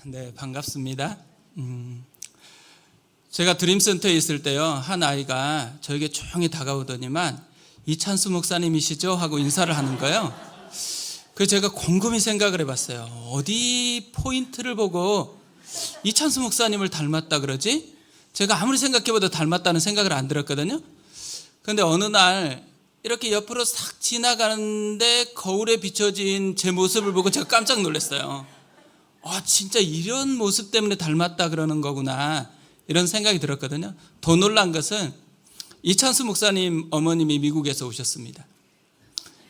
네, 반갑습니다. 제가 드림센터에 있을 때요, 한 아이가 저에게 조용히 다가오더니만 이찬수 목사님이시죠? 하고 인사를 하는 거예요. 그래서 제가 곰곰이 생각을 해봤어요. 어디 포인트를 보고 이찬수 목사님을 닮았다 그러지? 제가 아무리 생각해봐도 닮았다는 생각을 안 들었거든요. 그런데 어느 날 이렇게 옆으로 싹 지나가는데 거울에 비춰진 제 모습을 보고 제가 깜짝 놀랐어요. 진짜 이런 모습 때문에 닮았다 그러는 거구나, 이런 생각이 들었거든요. 더 놀란 것은 이찬수 목사님 어머님이 미국에서 오셨습니다.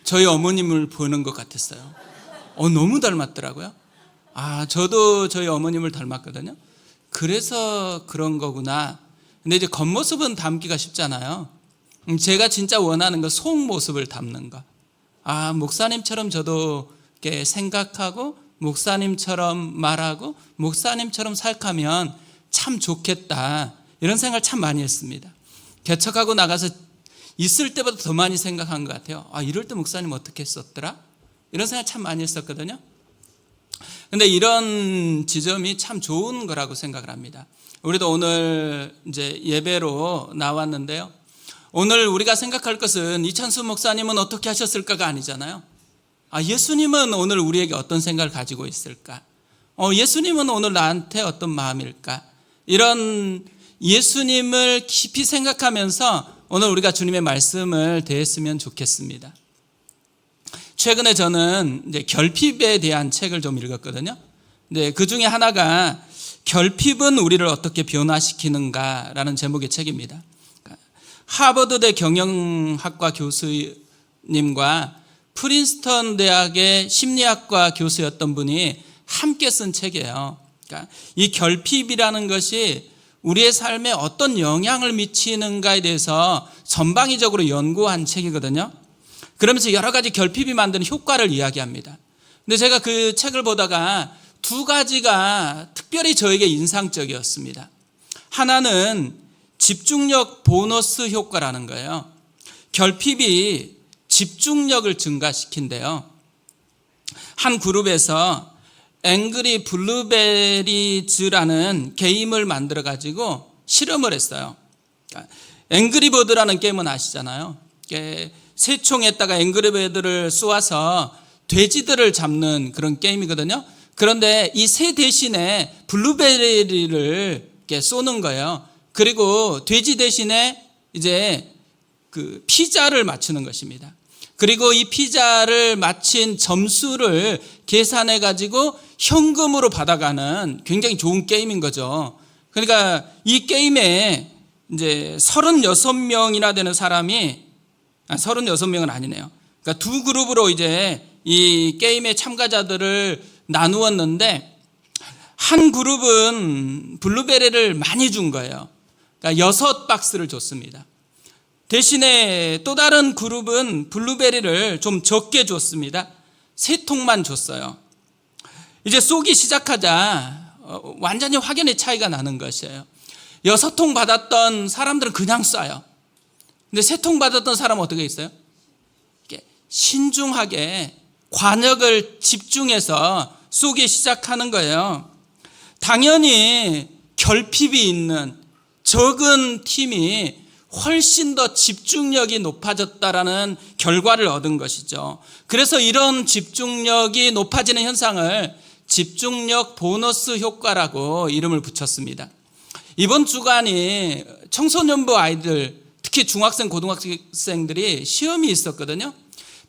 저희 어머님을 보는 것 같았어요. 너무 닮았더라고요. 저도 저희 어머님을 닮았거든요. 그래서 그런 거구나. 근데 이제 겉모습은 닮기가 쉽잖아요. 제가 진짜 원하는 건 속 모습을 닮는 거. 목사님처럼 저도 이렇게 생각하고 목사님처럼 말하고 목사님처럼 살아가면 참 좋겠다, 이런 생각을 참 많이 했습니다. 개척하고 나가서 있을 때보다 더 많이 생각한 것 같아요. 이럴 때 목사님 어떻게 했었더라? 이런 생각 참 많이 했었거든요. 근데 이런 지점이 참 좋은 거라고 생각을 합니다. 우리도 오늘 이제 예배로 나왔는데요, 오늘 우리가 생각할 것은 이찬수 목사님은 어떻게 하셨을까가 아니잖아요. 예수님은 오늘 우리에게 어떤 생각을 가지고 있을까? 예수님은 오늘 나한테 어떤 마음일까? 이런 예수님을 깊이 생각하면서 오늘 우리가 주님의 말씀을 대했으면 좋겠습니다. 최근에 저는 이제 결핍에 대한 책을 좀 읽었거든요. 근데 그 중에 하나가 결핍은 우리를 어떻게 변화시키는가라는 제목의 책입니다. 하버드대 경영학과 교수님과 프린스턴 대학의 심리학과 교수였던 분이 함께 쓴 책이에요. 그러니까 이 결핍이라는 것이 우리의 삶에 어떤 영향을 미치는가에 대해서 전방위적으로 연구한 책이거든요. 그러면서 여러 가지 결핍이 만드는 효과를 이야기합니다. 근데 제가 그 책을 보다가 두 가지가 특별히 저에게 인상적이었습니다. 하나는 집중력 보너스 효과라는 거예요. 결핍이 집중력을 증가시킨대요. 한 그룹에서 앵그리 블루베리즈라는 게임을 만들어 가지고 실험을 했어요. 앵그리버드라는 게임은 아시잖아요. 새총에다가 앵그리버드를 쏘아서 돼지들을 잡는 그런 게임이거든요. 그런데 이 새 대신에 블루베리를 쏘는 거예요. 그리고 돼지 대신에 이제 그 피자를 맞추는 것입니다. 그리고 이 피자를 맞힌 점수를 계산해 가지고 현금으로 받아가는 굉장히 좋은 게임인 거죠. 그러니까 이 게임에 이제 36명이나 되는 사람이 36명은 아니네요. 그러니까 두 그룹으로 이제 이 게임의 참가자들을 나누었는데, 한 그룹은 블루베리를 많이 준 거예요. 그러니까 6박스를 줬습니다. 대신에 또 다른 그룹은 블루베리를 좀 적게 줬습니다. 3통만 줬어요. 이제 쏘기 시작하자 완전히 확연히 차이가 나는 것이에요. 6통 받았던 사람들은 그냥 쏴요. 근데 3통 받았던 사람은 어떻게 있어요? 신중하게 관역을 집중해서 쏘기 시작하는 거예요. 당연히 결핍이 있는 적은 팀이 훨씬 더 집중력이 높아졌다라는 결과를 얻은 것이죠. 그래서 이런 집중력이 높아지는 현상을 집중력 보너스 효과라고 이름을 붙였습니다. 이번 주간이 청소년부 아이들, 특히 중학생, 고등학생들이 시험이 있었거든요.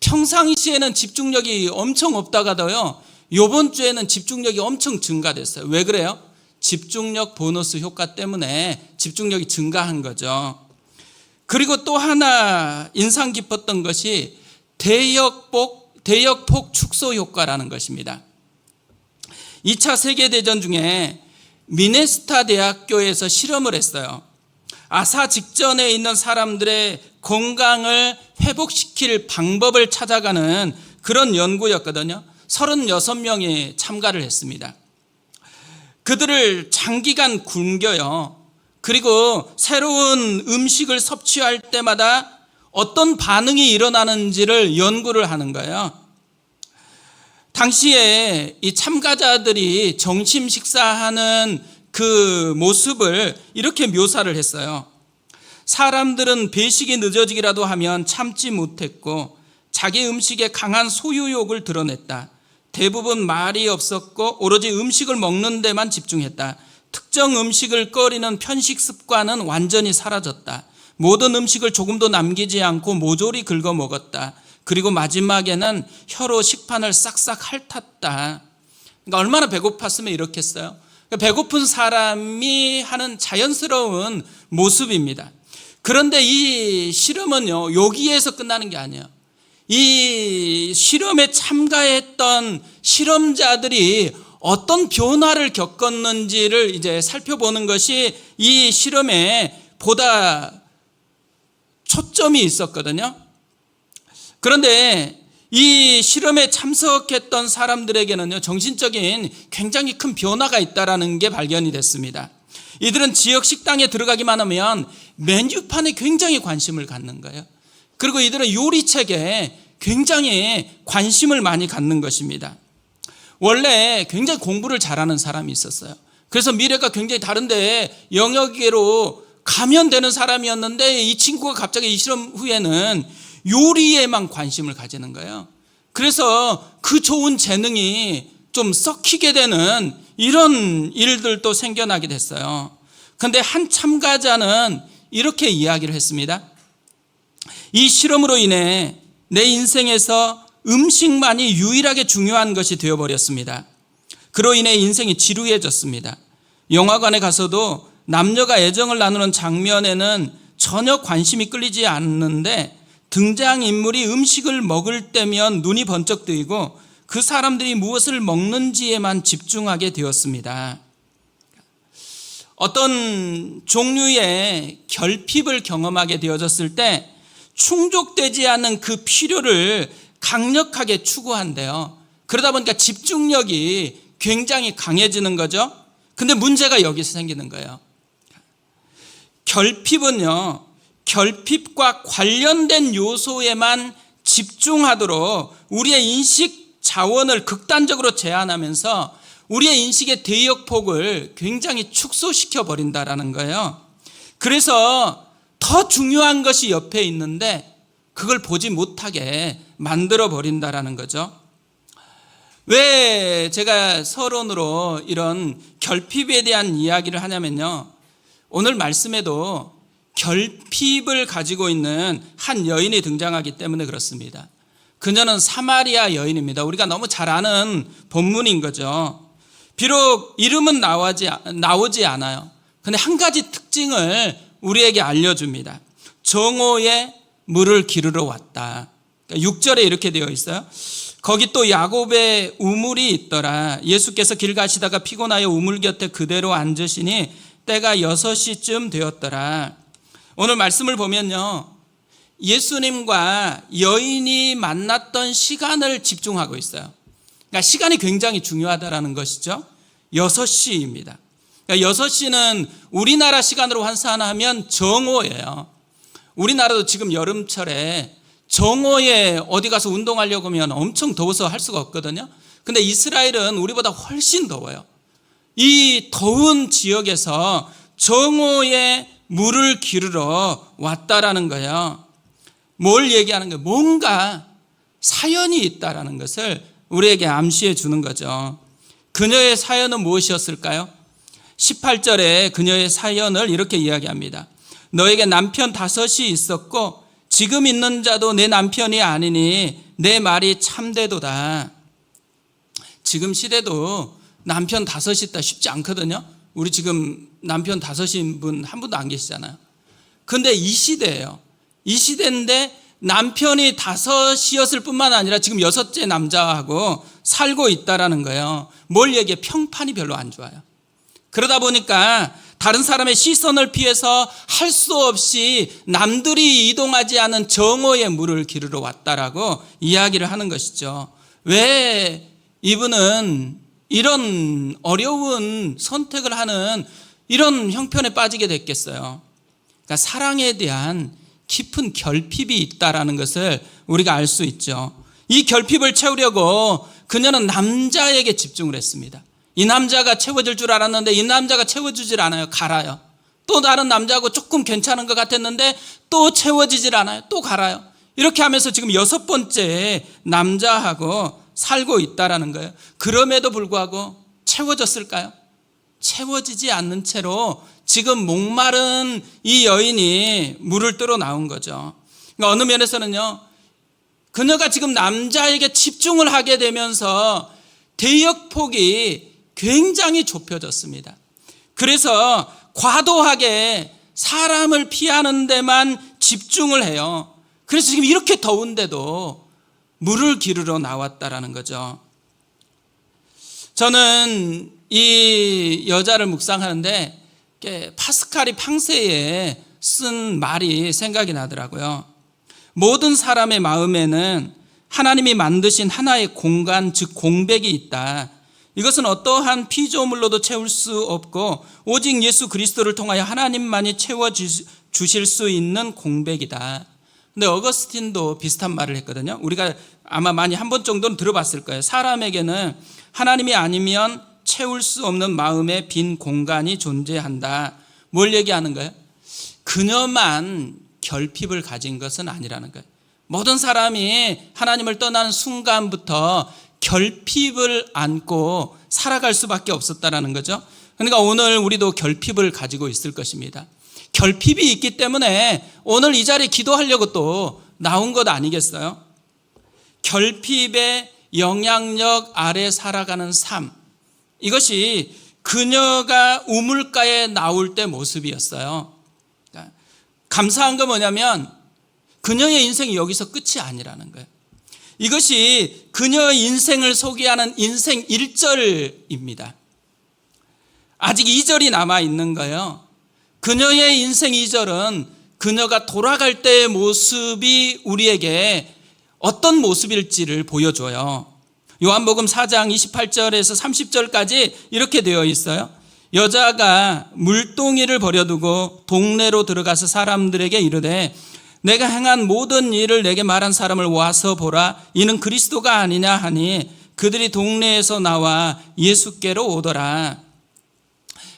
평상시에는 집중력이 엄청 없다가도요, 이번 주에는 집중력이 엄청 증가됐어요. 왜 그래요? 집중력 보너스 효과 때문에 집중력이 증가한 거죠. 그리고 또 하나 인상 깊었던 것이 대역폭 축소 효과라는 것입니다. 2차 세계대전 중에 미네소타 대학교에서 실험을 했어요. 아사 직전에 있는 사람들의 건강을 회복시킬 방법을 찾아가는 그런 연구였거든요. 36명이 참가를 했습니다. 그들을 장기간 굶겨요. 그리고 새로운 음식을 섭취할 때마다 어떤 반응이 일어나는지를 연구를 하는 거예요. 당시에 이 참가자들이 점심 식사하는 그 모습을 이렇게 묘사를 했어요. 사람들은 배식이 늦어지기라도 하면 참지 못했고 자기 음식에 강한 소유욕을 드러냈다. 대부분 말이 없었고 오로지 음식을 먹는 데만 집중했다. 특정 음식을 꺼리는 편식 습관은 완전히 사라졌다. 모든 음식을 조금도 남기지 않고 모조리 긁어 먹었다. 그리고 마지막에는 혀로 식판을 싹싹 핥았다. 그러니까 얼마나 배고팠으면 이렇겠어요. 배고픈 사람이 하는 자연스러운 모습입니다. 그런데 이 실험은요, 여기에서 끝나는 게 아니에요. 이 실험에 참가했던 실험자들이 어떤 변화를 겪었는지를 이제 살펴보는 것이 이 실험에 보다 초점이 있었거든요. 그런데 이 실험에 참석했던 사람들에게는요, 정신적인 굉장히 큰 변화가 있다는 게 발견이 됐습니다. 이들은 지역 식당에 들어가기만 하면 메뉴판에 굉장히 관심을 갖는 거예요. 그리고 이들은 요리책에 굉장히 관심을 많이 갖는 것입니다. 원래 굉장히 공부를 잘하는 사람이 있었어요. 그래서 미래가 굉장히 다른데 영역으로 가면 되는 사람이었는데 이 친구가 갑자기 이 실험 후에는 요리에만 관심을 가지는 거예요. 그래서 그 좋은 재능이 좀 썩히게 되는 이런 일들도 생겨나게 됐어요. 그런데 한 참가자는 이렇게 이야기를 했습니다. 이 실험으로 인해 내 인생에서 음식만이 유일하게 중요한 것이 되어버렸습니다. 그로 인해 인생이 지루해졌습니다. 영화관에 가서도 남녀가 애정을 나누는 장면에는 전혀 관심이 끌리지 않는데 등장인물이 음식을 먹을 때면 눈이 번쩍 뜨이고 그 사람들이 무엇을 먹는지에만 집중하게 되었습니다. 어떤 종류의 결핍을 경험하게 되어졌을 때 충족되지 않는 그 필요를 강력하게 추구한대요. 그러다 보니까 집중력이 굉장히 강해지는 거죠. 근데 문제가 여기서 생기는 거예요. 결핍은요, 결핍과 관련된 요소에만 집중하도록 우리의 인식 자원을 극단적으로 제한하면서 우리의 인식의 대역폭을 굉장히 축소시켜 버린다라는 거예요. 그래서 더 중요한 것이 옆에 있는데 그걸 보지 못하게 만들어 버린다라는 거죠. 왜 제가 서론으로 이런 결핍에 대한 이야기를 하냐면요, 오늘 말씀에도 결핍을 가지고 있는 한 여인이 등장하기 때문에 그렇습니다. 그녀는 사마리아 여인입니다. 우리가 너무 잘 아는 본문인 거죠. 비록 이름은 나오지 않아요. 그런데 한 가지 특징을 우리에게 알려줍니다. 정오에 물을 기르러 왔다. 6절에 이렇게 되어 있어요. 거기 또 야곱의 우물이 있더라. 예수께서 길 가시다가 피곤하여 우물 곁에 그대로 앉으시니 때가 6시쯤 되었더라. 오늘 말씀을 보면요, 예수님과 여인이 만났던 시간을 집중하고 있어요. 그러니까 시간이 굉장히 중요하다는 것이죠. 6시입니다. 그러니까 6시는 우리나라 시간으로 환산하면 정오예요. 우리나라도 지금 여름철에 정오에 어디 가서 운동하려고 하면 엄청 더워서 할 수가 없거든요. 근데 이스라엘은 우리보다 훨씬 더워요. 이 더운 지역에서 정오에 물을 기르러 왔다라는 거예요. 뭘 얘기하는 거예요? 뭔가 사연이 있다라는 것을 우리에게 암시해 주는 거죠. 그녀의 사연은 무엇이었을까요? 18절에 그녀의 사연을 이렇게 이야기합니다. 너에게 남편 5이 있었고 지금 있는 자도 내 남편이 아니니 내 말이 참되도다. 지금 시대도 남편 5이 있다 쉽지 않거든요. 우리 지금 남편 5인 분 한 분도 안 계시잖아요. 근데 이 시대예요. 이 시대인데 남편이 5이었을 뿐만 아니라 지금 6째 남자하고 살고 있다라는 거예요. 뭘 얘기해? 평판이 별로 안 좋아요. 그러다 보니까 다른 사람의 시선을 피해서 할 수 없이 남들이 이동하지 않은 정오의 물을 기르러 왔다라고 이야기를 하는 것이죠. 왜 이분은 이런 어려운 선택을 하는 이런 형편에 빠지게 됐겠어요? 그러니까 사랑에 대한 깊은 결핍이 있다라는 것을 우리가 알 수 있죠. 이 결핍을 채우려고 그녀는 남자에게 집중을 했습니다. 이 남자가 채워줄 줄 알았는데 이 남자가 채워주질 않아요. 갈아요. 또 다른 남자하고 조금 괜찮은 것 같았는데 또 채워지질 않아요. 또 갈아요. 이렇게 하면서 지금 6번째 남자하고 살고 있다라는 거예요. 그럼에도 불구하고 채워졌을까요? 채워지지 않는 채로 지금 목마른 이 여인이 물을 뜨러 나온 거죠. 그러니까 어느 면에서는요, 그녀가 지금 남자에게 집중을 하게 되면서 대역폭이 굉장히 좁혀졌습니다. 그래서 과도하게 사람을 피하는 데만 집중을 해요. 그래서 지금 이렇게 더운데도 물을 기르러 나왔다라는 거죠. 저는 이 여자를 묵상하는데 파스칼이 팡세에 쓴 말이 생각이 나더라고요. 모든 사람의 마음에는 하나님이 만드신 하나의 공간, 즉 공백이 있다. 이것은 어떠한 피조물로도 채울 수 없고 오직 예수 그리스도를 통하여 하나님만이 채워주실 수 있는 공백이다. 근데 어거스틴도 비슷한 말을 했거든요. 우리가 아마 많이 한 번 정도는 들어봤을 거예요. 사람에게는 하나님이 아니면 채울 수 없는 마음의 빈 공간이 존재한다. 뭘 얘기하는 거예요? 그녀만 결핍을 가진 것은 아니라는 거예요. 모든 사람이 하나님을 떠나는 순간부터 결핍을 안고 살아갈 수밖에 없었다라는 거죠. 그러니까 오늘 우리도 결핍을 가지고 있을 것입니다. 결핍이 있기 때문에 오늘 이 자리에 기도하려고 또 나온 것 아니겠어요? 결핍의 영향력 아래 살아가는 삶, 이것이 그녀가 우물가에 나올 때 모습이었어요. 감사한 건 뭐냐면 그녀의 인생이 여기서 끝이 아니라는 거예요. 이것이 그녀의 인생을 소개하는 인생 1절입니다. 아직 2절이 남아있는 거예요. 그녀의 인생 2절은 그녀가 돌아갈 때의 모습이 우리에게 어떤 모습일지를 보여줘요. 요한복음 4장 28절에서 30절까지 이렇게 되어 있어요. 여자가 물동이를 버려두고 동네로 들어가서 사람들에게 이르되 내가 행한 모든 일을 내게 말한 사람을 와서 보라. 이는 그리스도가 아니냐 하니 그들이 동네에서 나와 예수께로 오더라.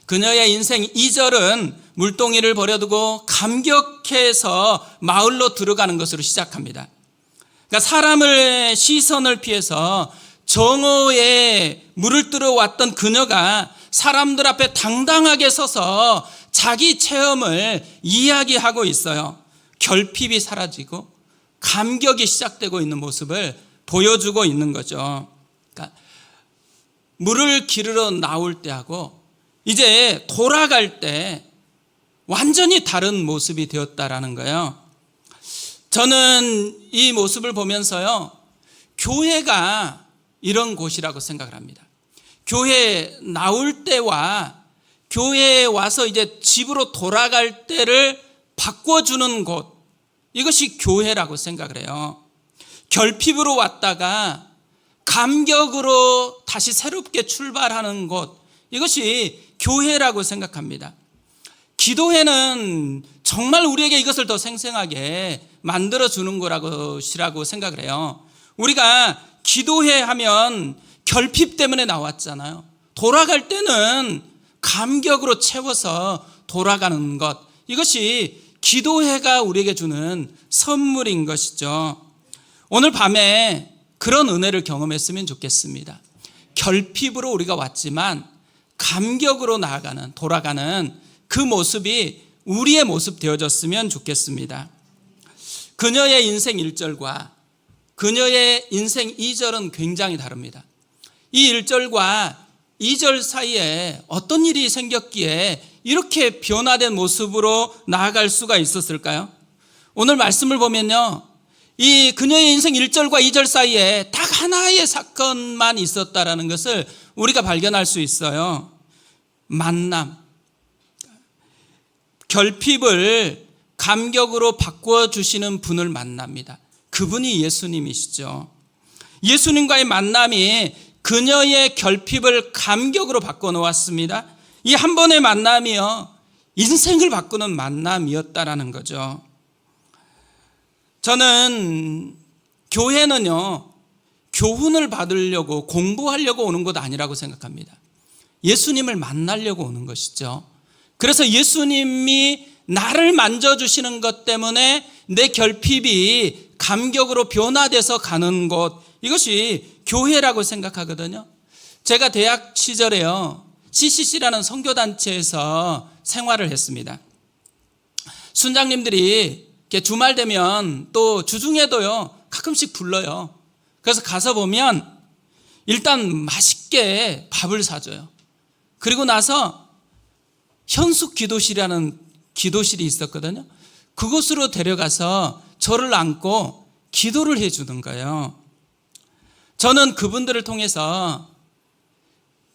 그녀의 인생 2절은 물동이를 버려두고 감격해서 마을로 들어가는 것으로 시작합니다. 그러니까 사람의 시선을 피해서 정오에 물을 들어왔던 그녀가 사람들 앞에 당당하게 서서 자기 체험을 이야기하고 있어요. 결핍이 사라지고 감격이 시작되고 있는 모습을 보여주고 있는 거죠. 그러니까 물을 기르러 나올 때하고 이제 돌아갈 때 완전히 다른 모습이 되었다라는 거예요. 저는 이 모습을 보면서요, 교회가 이런 곳이라고 생각을 합니다. 교회에 나올 때와 교회에 와서 이제 집으로 돌아갈 때를 바꿔주는 곳, 이것이 교회라고 생각을 해요. 결핍으로 왔다가 감격으로 다시 새롭게 출발하는 곳, 이것이 교회라고 생각합니다. 기도회는 정말 우리에게 이것을 더 생생하게 만들어주는 거라고 생각을 해요. 우리가 기도회 하면 결핍 때문에 나왔잖아요. 돌아갈 때는 감격으로 채워서 돌아가는 것, 이것이 기도회가 우리에게 주는 선물인 것이죠. 오늘 밤에 그런 은혜를 경험했으면 좋겠습니다. 결핍으로 우리가 왔지만 감격으로 나아가는, 돌아가는 그 모습이 우리의 모습 되어졌으면 좋겠습니다. 그녀의 인생 1절과 그녀의 인생 2절은 굉장히 다릅니다. 이 1절과 2절 사이에 어떤 일이 생겼기에 이렇게 변화된 모습으로 나아갈 수가 있었을까요? 오늘 말씀을 보면요, 이 그녀의 인생 1절과 2절 사이에 딱 하나의 사건만 있었다라는 것을 우리가 발견할 수 있어요. 만남. 결핍을 감격으로 바꿔주시는 분을 만납니다. 그분이 예수님이시죠. 예수님과의 만남이 그녀의 결핍을 감격으로 바꿔놓았습니다. 이 한 번의 만남이요, 인생을 바꾸는 만남이었다라는 거죠. 저는 교회는요, 교훈을 받으려고 공부하려고 오는 것 아니라고 생각합니다. 예수님을 만나려고 오는 것이죠. 그래서 예수님이 나를 만져주시는 것 때문에 내 결핍이 감격으로 변화돼서 가는 곳, 이것이 교회라고 생각하거든요. 제가 대학 시절에요, CCC라는 선교단체에서 생활을 했습니다. 순장님들이 주말 되면 또 주중에도요 가끔씩 불러요. 그래서 가서 보면 일단 맛있게 밥을 사줘요. 그리고 나서 현숙 기도실이라는 기도실이 있었거든요. 그곳으로 데려가서 저를 안고 기도를 해주는 거예요. 저는 그분들을 통해서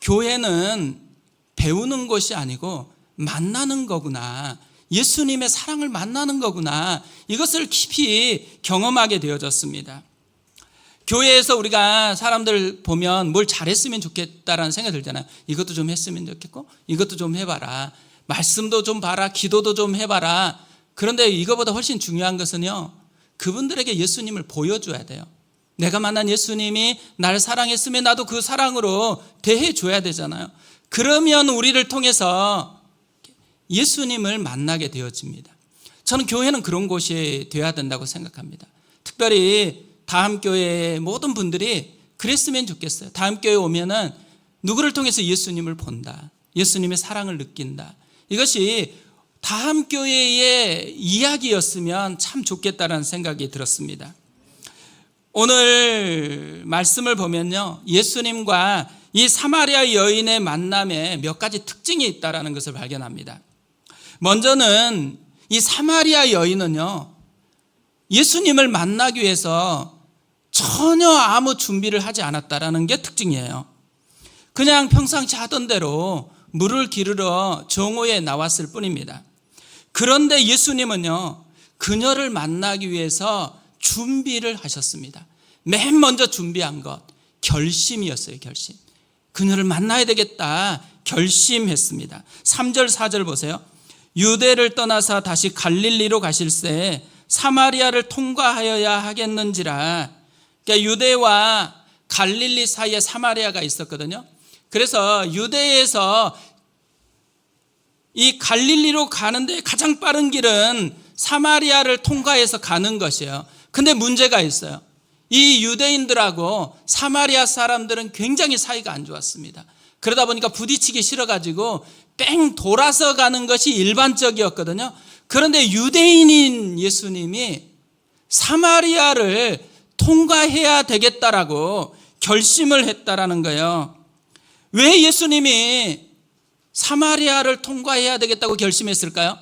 교회는 배우는 것이 아니고 만나는 거구나, 예수님의 사랑을 만나는 거구나, 이것을 깊이 경험하게 되어졌습니다. 교회에서 우리가 사람들 보면 뭘 잘했으면 좋겠다라는 생각이 들잖아요. 이것도 좀 했으면 좋겠고, 이것도 좀 해봐라, 말씀도 좀 봐라, 기도도 좀 해봐라. 그런데 이거보다 훨씬 중요한 것은요, 그분들에게 예수님을 보여줘야 돼요. 내가 만난 예수님이 날 사랑했으면 나도 그 사랑으로 대해줘야 되잖아요. 그러면 우리를 통해서 예수님을 만나게 되어집니다. 저는 교회는 그런 곳이 되어야 된다고 생각합니다. 특별히 다음교회의 모든 분들이 그랬으면 좋겠어요. 다음교회에 오면은 누구를 통해서 예수님을 본다, 예수님의 사랑을 느낀다, 이것이 다음교회의 이야기였으면 참 좋겠다는 생각이 들었습니다. 오늘 말씀을 보면요, 예수님과 이 사마리아 여인의 만남에 몇 가지 특징이 있다는 것을 발견합니다. 먼저는 이 사마리아 여인은요, 예수님을 만나기 위해서 전혀 아무 준비를 하지 않았다는 게 특징이에요. 그냥 평상시 하던 대로 물을 기르러 정오에 나왔을 뿐입니다. 그런데 예수님은요, 그녀를 만나기 위해서 준비를 하셨습니다. 맨 먼저 준비한 것, 결심이었어요. 결심. 그녀를 만나야 되겠다 결심했습니다. 3절 4절 보세요. 유대를 떠나서 다시 갈릴리로 가실새 사마리아를 통과하여야 하겠는지라. 그러니까 유대와 갈릴리 사이에 사마리아가 있었거든요. 그래서 유대에서 이 갈릴리로 가는데 가장 빠른 길은 사마리아를 통과해서 가는 것이에요. 근데 문제가 있어요. 이 유대인들하고 사마리아 사람들은 굉장히 사이가 안 좋았습니다. 그러다 보니까 부딪히기 싫어가지고 뺑 돌아서 가는 것이 일반적이었거든요. 그런데 유대인인 예수님이 사마리아를 통과해야 되겠다라고 결심을 했다라는 거예요. 왜 예수님이 사마리아를 통과해야 되겠다고 결심했을까요?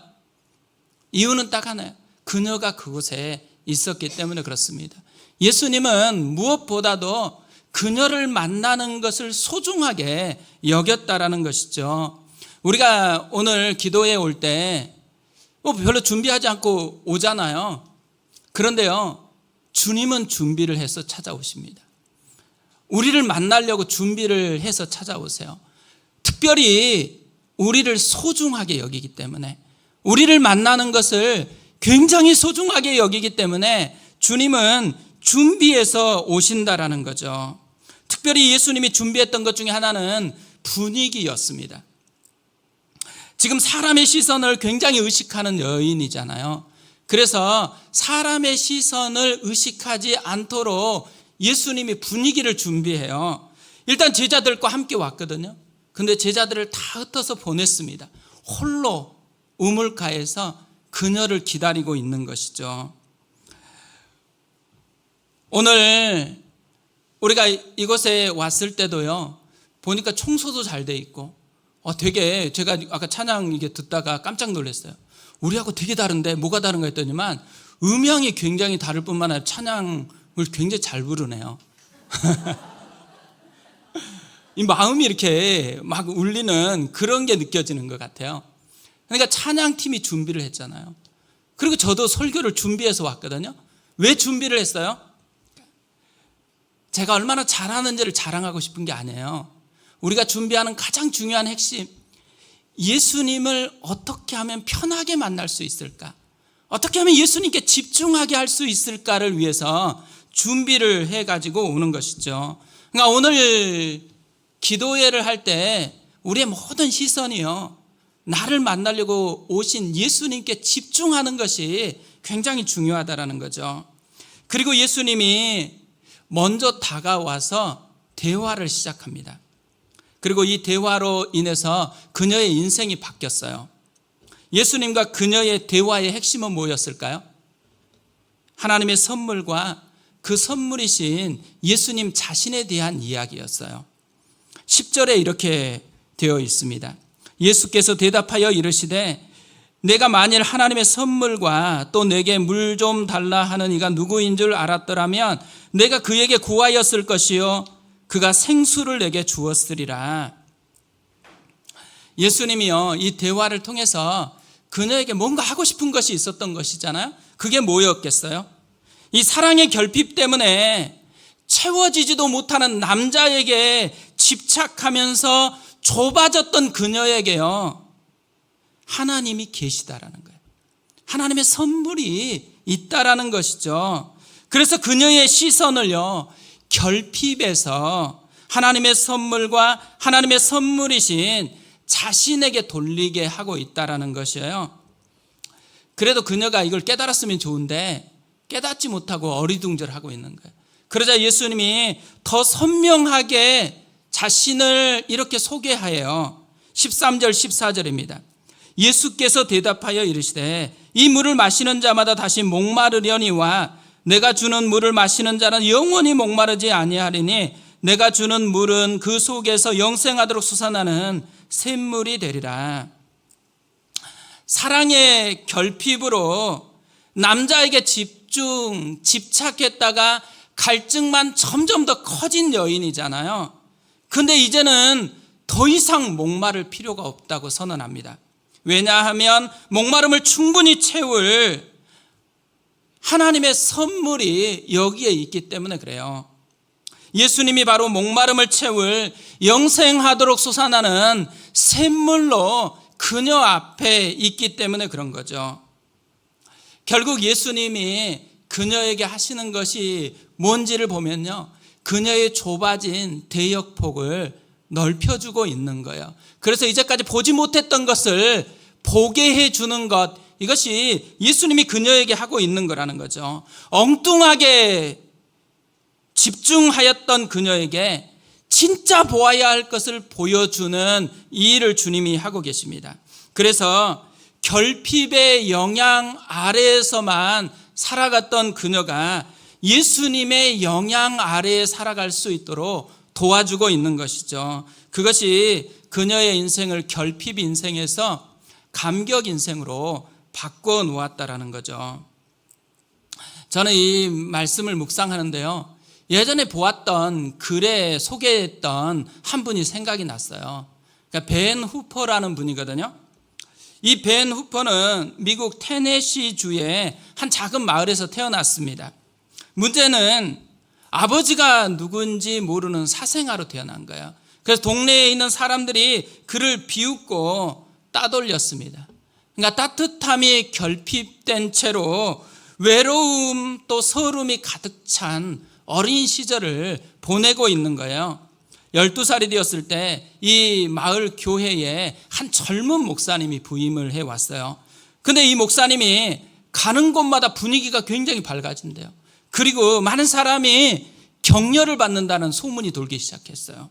이유는 딱 하나예요. 그녀가 그곳에 있었기 때문에 그렇습니다. 예수님은 무엇보다도 그녀를 만나는 것을 소중하게 여겼다라는 것이죠. 우리가 오늘 기도에 올 때 별로 준비하지 않고 오잖아요. 그런데요, 주님은 준비를 해서 찾아오십니다. 우리를 만나려고 준비를 해서 찾아오세요. 특별히 우리를 소중하게 여기기 때문에, 우리를 만나는 것을 굉장히 소중하게 여기기 때문에 주님은 준비해서 오신다라는 거죠. 특별히 예수님이 준비했던 것 중에 하나는 분위기였습니다. 지금 사람의 시선을 굉장히 의식하는 여인이잖아요. 그래서 사람의 시선을 의식하지 않도록 예수님이 분위기를 준비해요. 일단 제자들과 함께 왔거든요. 근데 제자들을 다 흩어서 보냈습니다. 홀로 우물가에서 그녀를 기다리고 있는 것이죠. 오늘 우리가 이곳에 왔을 때도요, 보니까 청소도 잘 돼 있고, 되게 제가 아까 찬양 이게 듣다가 깜짝 놀랐어요. 우리하고 되게 다른데 뭐가 다른가 했더니만 음향이 굉장히 다를 뿐만 아니라 찬양을 굉장히 잘 부르네요. 이 마음이 이렇게 막 울리는 그런 게 느껴지는 것 같아요. 그러니까 찬양팀이 준비를 했잖아요. 그리고 저도 설교를 준비해서 왔거든요. 왜 준비를 했어요? 제가 얼마나 잘하는지를 자랑하고 싶은 게 아니에요. 우리가 준비하는 가장 중요한 핵심, 예수님을 어떻게 하면 편하게 만날 수 있을까? 어떻게 하면 예수님께 집중하게 할 수 있을까를 위해서 준비를 해가지고 오는 것이죠. 그러니까 오늘 기도회를 할 때 우리의 모든 시선이요, 나를 만나려고 오신 예수님께 집중하는 것이 굉장히 중요하다라는 거죠. 그리고 예수님이 먼저 다가와서 대화를 시작합니다. 그리고 이 대화로 인해서 그녀의 인생이 바뀌었어요. 예수님과 그녀의 대화의 핵심은 뭐였을까요? 하나님의 선물과 그 선물이신 예수님 자신에 대한 이야기였어요. 10절에 이렇게 되어 있습니다. 예수께서 대답하여 이르시되 내가 만일 하나님의 선물과 또 내게 물 좀 달라 하는 이가 누구인 줄 알았더라면 내가 그에게 구하였을 것이요 그가 생수를 내게 주었으리라. 예수님이요, 이 대화를 통해서 그녀에게 뭔가 하고 싶은 것이 있었던 것이잖아요. 그게 뭐였겠어요? 이 사랑의 결핍 때문에 채워지지도 못하는 남자에게 집착하면서 좁아졌던 그녀에게요, 하나님이 계시다라는 거예요. 하나님의 선물이 있다라는 것이죠. 그래서 그녀의 시선을요, 결핍에서 하나님의 선물과 하나님의 선물이신 자신에게 돌리게 하고 있다라는 것이에요. 그래도 그녀가 이걸 깨달았으면 좋은데 깨닫지 못하고 어리둥절하고 있는 거예요. 그러자 예수님이 더 선명하게 자신을 이렇게 소개하여요. 13절 14절입니다. 예수께서 대답하여 이르시되 이 물을 마시는 자마다 다시 목마르려니와 내가 주는 물을 마시는 자는 영원히 목마르지 아니하리니 내가 주는 물은 그 속에서 영생하도록 솟아나는 샘물이 되리라. 사랑의 결핍으로 남자에게 집착했다가 갈증만 점점 더 커진 여인이잖아요. 근데 이제는 더 이상 목마를 필요가 없다고 선언합니다. 왜냐하면 목마름을 충분히 채울 하나님의 선물이 여기에 있기 때문에 그래요. 예수님이 바로 목마름을 채울 영생하도록 솟아나는 샘물로 그녀 앞에 있기 때문에 그런 거죠. 결국 예수님이 그녀에게 하시는 것이 뭔지를 보면요, 그녀의 좁아진 대역폭을 넓혀주고 있는 거예요. 그래서 이제까지 보지 못했던 것을 보게 해주는 것, 이것이 예수님이 그녀에게 하고 있는 거라는 거죠. 엉뚱하게 집중하였던 그녀에게 진짜 보아야 할 것을 보여주는 이 일을 주님이 하고 계십니다. 그래서 결핍의 영향 아래에서만 살아갔던 그녀가 예수님의 영향 아래에 살아갈 수 있도록 도와주고 있는 것이죠. 그것이 그녀의 인생을 결핍 인생에서 감격 인생으로 바꿔 놓았다라는 거죠. 저는 이 말씀을 묵상하는데요, 예전에 보았던 글에 소개했던 한 분이 생각이 났어요. 그러니까 벤 후퍼라는 분이거든요. 이 벤 후퍼는 미국 테네시주의 한 작은 마을에서 태어났습니다. 문제는 아버지가 누군지 모르는 사생아로 태어난 거예요. 그래서 동네에 있는 사람들이 그를 비웃고 따돌렸습니다. 그러니까 따뜻함이 결핍된 채로 외로움 또 서름이 가득 찬 어린 시절을 보내고 있는 거예요. 12살이 되었을 때 이 마을 교회에 한 젊은 목사님이 부임을 해왔어요. 근데 이 목사님이 가는 곳마다 분위기가 굉장히 밝아진대요. 그리고 많은 사람이 격려를 받는다는 소문이 돌기 시작했어요.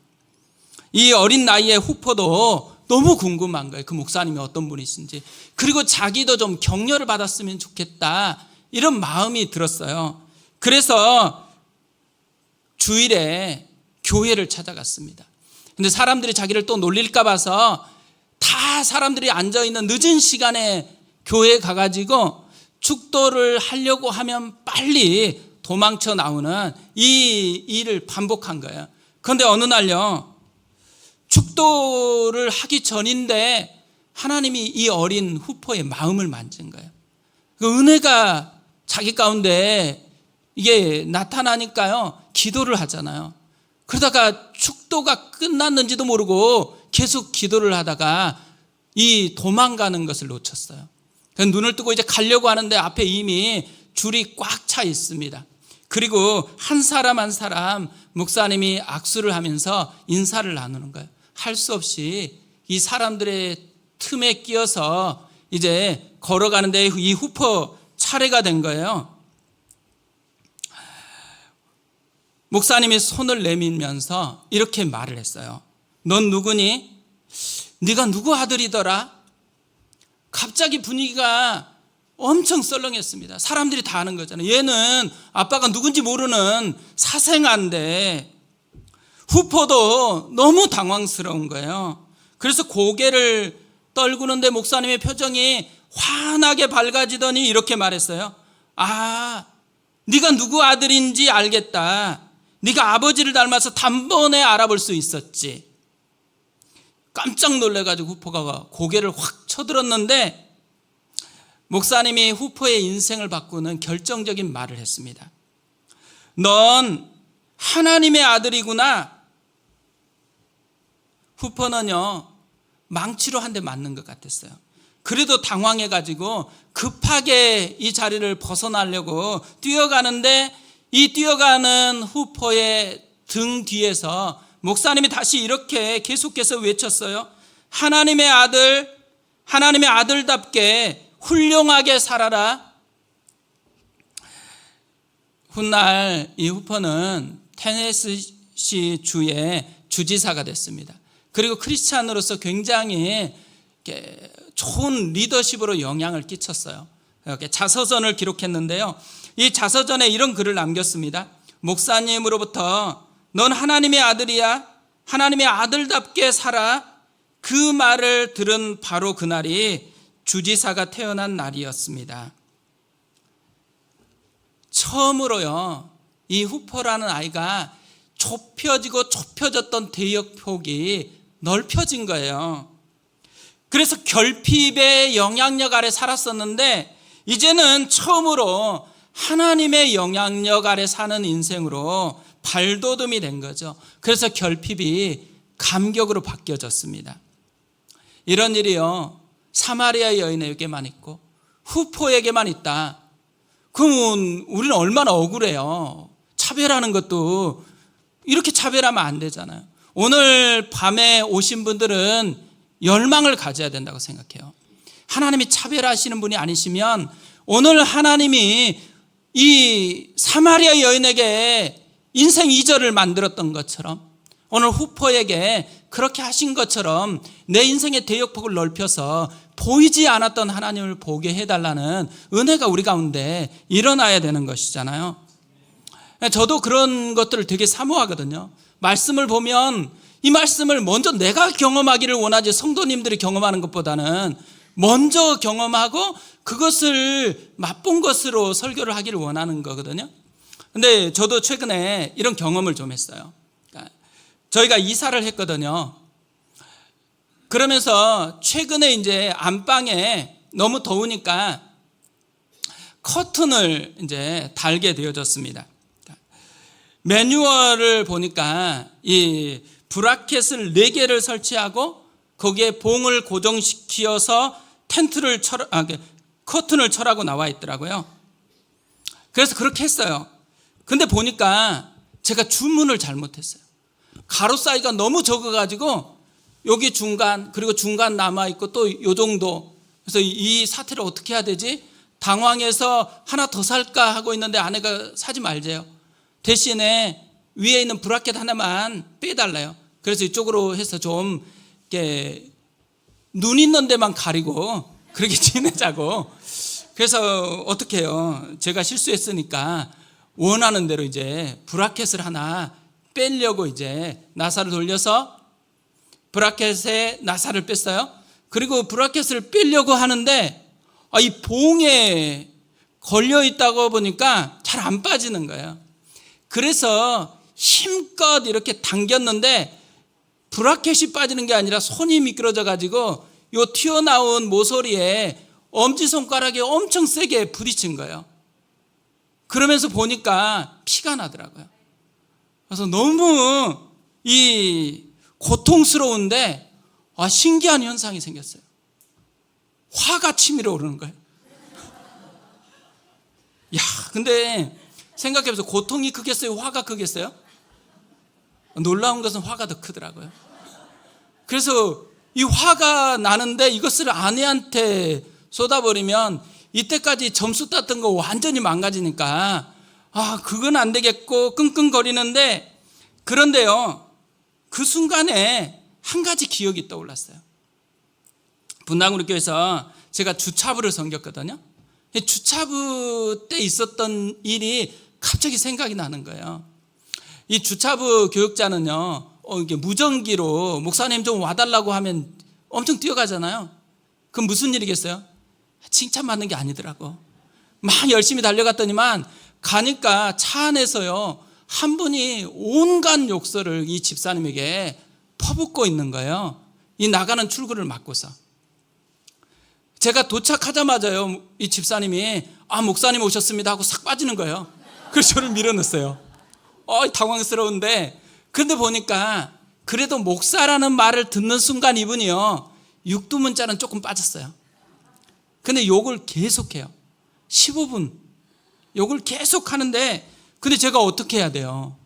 이 어린 나이에 후퍼도 너무 궁금한 거예요. 그 목사님이 어떤 분이신지. 그리고 자기도 좀 격려를 받았으면 좋겠다, 이런 마음이 들었어요. 그래서 주일에 교회를 찾아갔습니다. 근데 사람들이 자기를 또 놀릴까 봐서 다 사람들이 앉아있는 늦은 시간에 교회에 가가지고 축도를 하려고 하면 빨리 도망쳐 나오는 이 일을 반복한 거예요. 그런데 어느 날요, 축도를 하기 전인데 하나님이 이 어린 후퍼의 마음을 만진 거예요. 그 은혜가 자기 가운데 이게 나타나니까요, 기도를 하잖아요. 그러다가 축도가 끝났는지도 모르고 계속 기도를 하다가 이 도망가는 것을 놓쳤어요. 눈을 뜨고 이제 가려고 하는데 앞에 이미 줄이 꽉 차 있습니다. 그리고 한 사람 한 사람 목사님이 악수를 하면서 인사를 나누는 거예요. 할 수 없이 이 사람들의 틈에 끼어서 이제 걸어가는데 이 후퍼 차례가 된 거예요. 목사님이 손을 내밀면서 이렇게 말을 했어요. 넌 누구니? 네가 누구 아들이더라? 갑자기 분위기가 엄청 썰렁했습니다. 사람들이 다 아는 거잖아요. 얘는 아빠가 누군지 모르는 사생아인데, 후퍼도 너무 당황스러운 거예요. 그래서 고개를 떨구는데 목사님의 표정이 환하게 밝아지더니 이렇게 말했어요. 아, 네가 누구 아들인지 알겠다. 네가 아버지를 닮아서 단번에 알아볼 수 있었지. 깜짝 놀래가지고 후퍼가 고개를 확 쳐들었는데, 목사님이 후퍼의 인생을 바꾸는 결정적인 말을 했습니다. 넌 하나님의 아들이구나. 후퍼는요, 망치로 한 대 맞는 것 같았어요. 그래도 당황해가지고 급하게 이 자리를 벗어나려고 뛰어가는데, 이 뛰어가는 후퍼의 등 뒤에서 목사님이 다시 이렇게 계속해서 외쳤어요. 하나님의 아들, 하나님의 아들답게 훌륭하게 살아라. 훗날 이 후퍼는 테네시 주의 주지사가 됐습니다. 그리고 크리스찬으로서 굉장히 좋은 리더십으로 영향을 끼쳤어요. 이렇게 자서전을 기록했는데요. 이 자서전에 이런 글을 남겼습니다. 목사님으로부터 넌 하나님의 아들이야. 하나님의 아들답게 살아. 그 말을 들은 바로 그날이 주지사가 태어난 날이었습니다. 처음으로요, 이 후퍼라는 아이가 좁혀졌던 대역폭이 넓혀진 거예요. 그래서 결핍의 영향력 아래 살았었는데, 이제는 처음으로 하나님의 영향력 아래 사는 인생으로 발돋움이 된 거죠. 그래서 결핍이 감격으로 바뀌어졌습니다. 이런 일이요, 사마리아 여인에게만 있고 후퍼에게만 있다. 그럼 우리는 얼마나 억울해요. 차별하는 것도 이렇게 차별하면 안 되잖아요. 오늘 밤에 오신 분들은 열망을 가져야 된다고 생각해요. 하나님이 차별하시는 분이 아니시면 오늘 하나님이 이 사마리아 여인에게 인생 2절을 만들었던 것처럼, 오늘 후퍼에게 그렇게 하신 것처럼 내 인생의 대역폭을 넓혀서 보이지 않았던 하나님을 보게 해달라는 은혜가 우리 가운데 일어나야 되는 것이잖아요. 저도 그런 것들을 되게 사모하거든요. 말씀을 보면 이 말씀을 먼저 내가 경험하기를 원하지, 성도님들이 경험하는 것보다는 먼저 경험하고 그것을 맛본 것으로 설교를 하기를 원하는 거거든요. 근데 저도 최근에 이런 경험을 좀 했어요. 저희가 이사를 했거든요. 그러면서 최근에 이제 안방에 너무 더우니까 커튼을 이제 달게 되어졌습니다. 매뉴얼을 보니까 이 브라켓을 4개를 설치하고 거기에 봉을 고정시켜서 커튼을 쳐라고 나와 있더라고요. 그래서 그렇게 했어요. 근데 보니까 제가 주문을 잘못했어요. 가로 사이즈가 너무 적어가지고 여기 중간, 그리고 중간 남아있고 또 요 정도. 그래서 이 사태를 어떻게 해야 되지? 당황해서 하나 더 살까 하고 있는데 아내가 사지 말재요. 대신에 위에 있는 브라켓 하나만 빼달래요. 그래서 이쪽으로 해서 좀 이렇게 눈 있는 데만 가리고 그렇게 지내자고. 그래서 어떻게 해요? 제가 실수했으니까 원하는 대로 이제 브라켓을 하나 빼려고 이제 나사를 돌려서 브라켓에 나사를 뺐어요. 그리고 브라켓을 빼려고 하는데 이 봉에 걸려 있다고 보니까 잘 안 빠지는 거예요. 그래서 힘껏 이렇게 당겼는데 브라켓이 빠지는 게 아니라 손이 미끄러져 가지고 요 튀어나온 모서리에 엄지손가락에 엄청 세게 부딪힌 거예요. 그러면서 보니까 피가 나더라고요. 그래서 너무 이 고통스러운데 신기한 현상이 생겼어요. 화가 치밀어 오르는 거예요. 근데 생각해보세요. 고통이 크겠어요? 화가 크겠어요? 놀라운 것은 화가 더 크더라고요. 그래서 이 화가 나는데 이것을 아내한테 쏟아버리면 이때까지 점수 땄던 거 완전히 망가지니까 그건 안 되겠고 끙끙거리는데, 그런데요, 그 순간에 한 가지 기억이 떠올랐어요. 분당우리 교회에서 제가 주차부를 섬겼거든요. 주차부 때 있었던 일이 갑자기 생각이 나는 거예요. 이 주차부 교육자는요, 이게 무전기로 목사님 좀 와달라고 하면 엄청 뛰어가잖아요. 그럼 무슨 일이겠어요? 칭찬받는 게 아니더라고. 막 열심히 달려갔더니만 가니까 차 안에서요, 한 분이 온갖 욕설을 이 집사님에게 퍼붓고 있는 거예요. 이 나가는 출구를 막고서. 제가 도착하자마자요, 이 집사님이 목사님 오셨습니다 하고 싹 빠지는 거예요. 그래서 저를 밀어넣었어요. 당황스러운데, 그런데 보니까 그래도 목사라는 말을 듣는 순간 이분이요, 육두문자는 조금 빠졌어요. 근데 욕을 계속해요. 15분 욕을 계속 하는데, 근데 제가 어떻게 해야 돼요?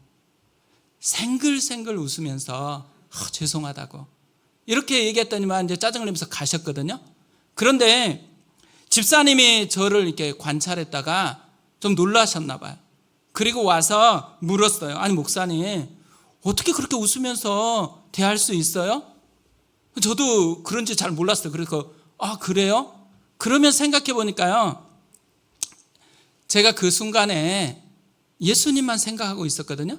생글생글 웃으면서 죄송하다고 이렇게 얘기했더니만 이제 짜증을 내면서 가셨거든요. 그런데 집사님이 저를 이렇게 관찰했다가 좀 놀라셨나 봐요. 그리고 와서 물었어요. 아니 목사님, 어떻게 그렇게 웃으면서 대할 수 있어요? 저도 그런지 잘 몰랐어요. 그래서 그래요? 그러면 생각해 보니까요, 제가 그 순간에 예수님만 생각하고 있었거든요.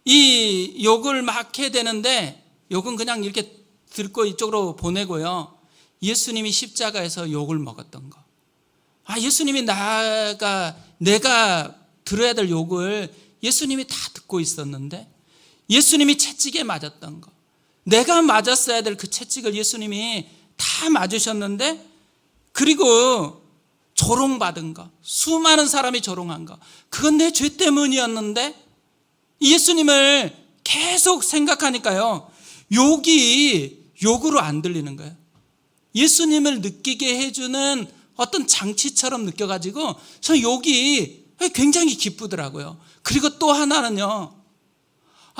이 욕을 막 해야 되는데 욕은 그냥 이렇게 듣고 이쪽으로 보내고요, 예수님이 십자가에서 욕을 먹었던 거. 예수님이 내가 들어야 될 욕을 예수님이 다 듣고 있었는데, 예수님이 채찍에 맞았던 거, 내가 맞았어야 될 그 채찍을 예수님이 다 맞으셨는데, 그리고 조롱받은 거, 수많은 사람이 조롱한 거, 그건 내 죄 때문이었는데, 예수님을 계속 생각하니까요, 욕이 욕으로 안 들리는 거예요. 예수님을 느끼게 해주는 어떤 장치처럼 느껴가지고 저 욕이 굉장히 기쁘더라고요. 그리고 또 하나는요,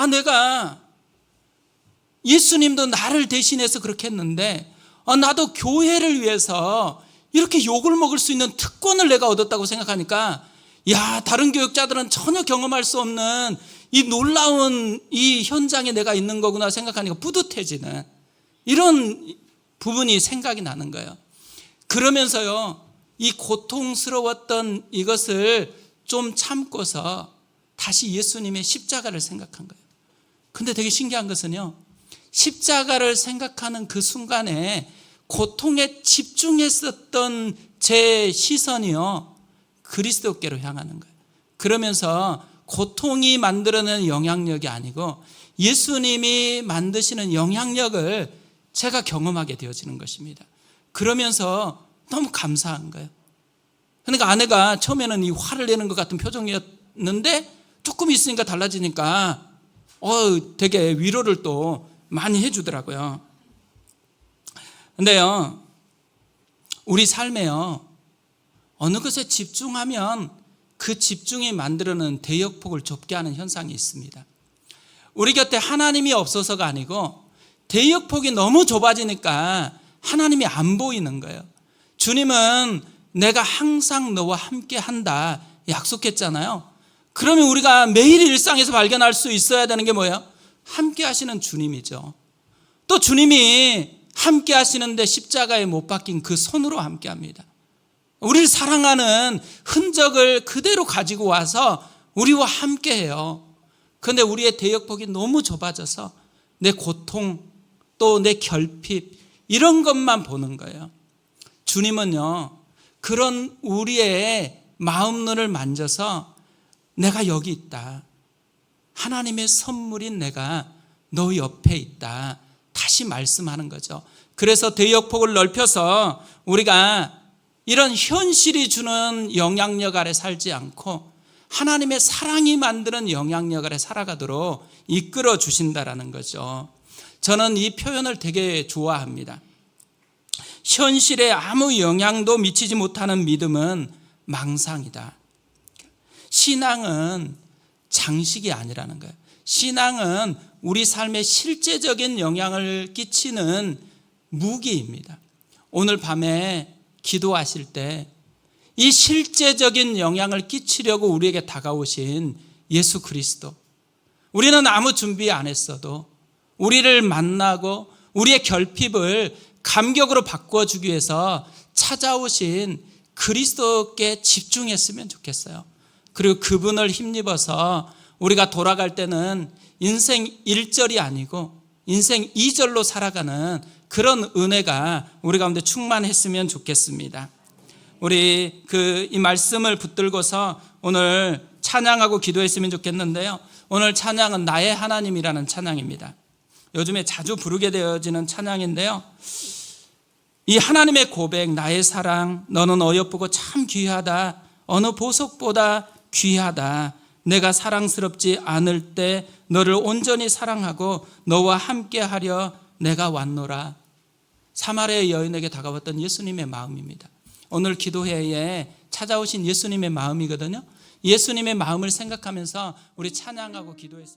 내가 예수님도 나를 대신해서 그렇게 했는데 나도 교회를 위해서 이렇게 욕을 먹을 수 있는 특권을 내가 얻었다고 생각하니까, 다른 교육자들은 전혀 경험할 수 없는 이 놀라운 이 현장에 내가 있는 거구나 생각하니까 뿌듯해지는 이런 부분이 생각이 나는 거예요. 그러면서요, 이 고통스러웠던 이것을 좀 참고서 다시 예수님의 십자가를 생각한 거예요. 근데 되게 신기한 것은요, 십자가를 생각하는 그 순간에 고통에 집중했었던 제 시선이요, 그리스도께로 향하는 거예요. 그러면서 고통이 만들어내는 영향력이 아니고 예수님이 만드시는 영향력을 제가 경험하게 되어지는 것입니다. 그러면서 너무 감사한 거예요. 그러니까 아내가 처음에는 이 화를 내는 것 같은 표정이었는데 조금 있으니까 달라지니까 되게 위로를 또 많이 해주더라고요. 근데요, 우리 삶에요, 어느 것에 집중하면 그 집중이 만들어내는 대역폭을 좁게 하는 현상이 있습니다. 우리 곁에 하나님이 없어서가 아니고 대역폭이 너무 좁아지니까 하나님이 안 보이는 거예요. 주님은 내가 항상 너와 함께 한다 약속했잖아요. 그러면 우리가 매일 일상에서 발견할 수 있어야 되는 게 뭐예요? 함께 하시는 주님이죠. 또 주님이 함께 하시는데 십자가에 못 박힌 그 손으로 함께 합니다. 우리를 사랑하는 흔적을 그대로 가지고 와서 우리와 함께 해요. 그런데 우리의 대역폭이 너무 좁아져서 내 고통, 또 내 결핍, 이런 것만 보는 거예요. 주님은요, 그런 우리의 마음눈을 만져서 내가 여기 있다, 하나님의 선물인 내가 너 옆에 있다, 다시 말씀하는 거죠. 그래서 대역폭을 넓혀서 우리가 이런 현실이 주는 영향력 아래 살지 않고 하나님의 사랑이 만드는 영향력 아래 살아가도록 이끌어 주신다라는 거죠. 저는 이 표현을 되게 좋아합니다. 현실에 아무 영향도 미치지 못하는 믿음은 망상이다. 신앙은 장식이 아니라는 거예요. 신앙은 우리 삶에 실제적인 영향을 끼치는 무기입니다. 오늘 밤에 기도하실 때 이 실제적인 영향을 끼치려고 우리에게 다가오신 예수 그리스도, 우리는 아무 준비 안 했어도 우리를 만나고 우리의 결핍을 감격으로 바꿔주기 위해서 찾아오신 그리스도께 집중했으면 좋겠어요. 그리고 그분을 힘입어서 우리가 돌아갈 때는 인생 1절이 아니고 인생 2절로 살아가는 그런 은혜가 우리 가운데 충만했으면 좋겠습니다. 우리 이 말씀을 붙들고서 오늘 찬양하고 기도했으면 좋겠는데요. 오늘 찬양은 나의 하나님이라는 찬양입니다. 요즘에 자주 부르게 되어지는 찬양인데요. 이 하나님의 고백, 나의 사랑, 너는 어여쁘고 참 귀하다. 어느 보석보다 귀하다. 내가 사랑스럽지 않을 때 너를 온전히 사랑하고 너와 함께하려 내가 왔노라. 사마리아 여인에게 다가왔던 예수님의 마음입니다. 오늘 기도회에 찾아오신 예수님의 마음이거든요. 예수님의 마음을 생각하면서 우리 찬양하고 기도했습니다.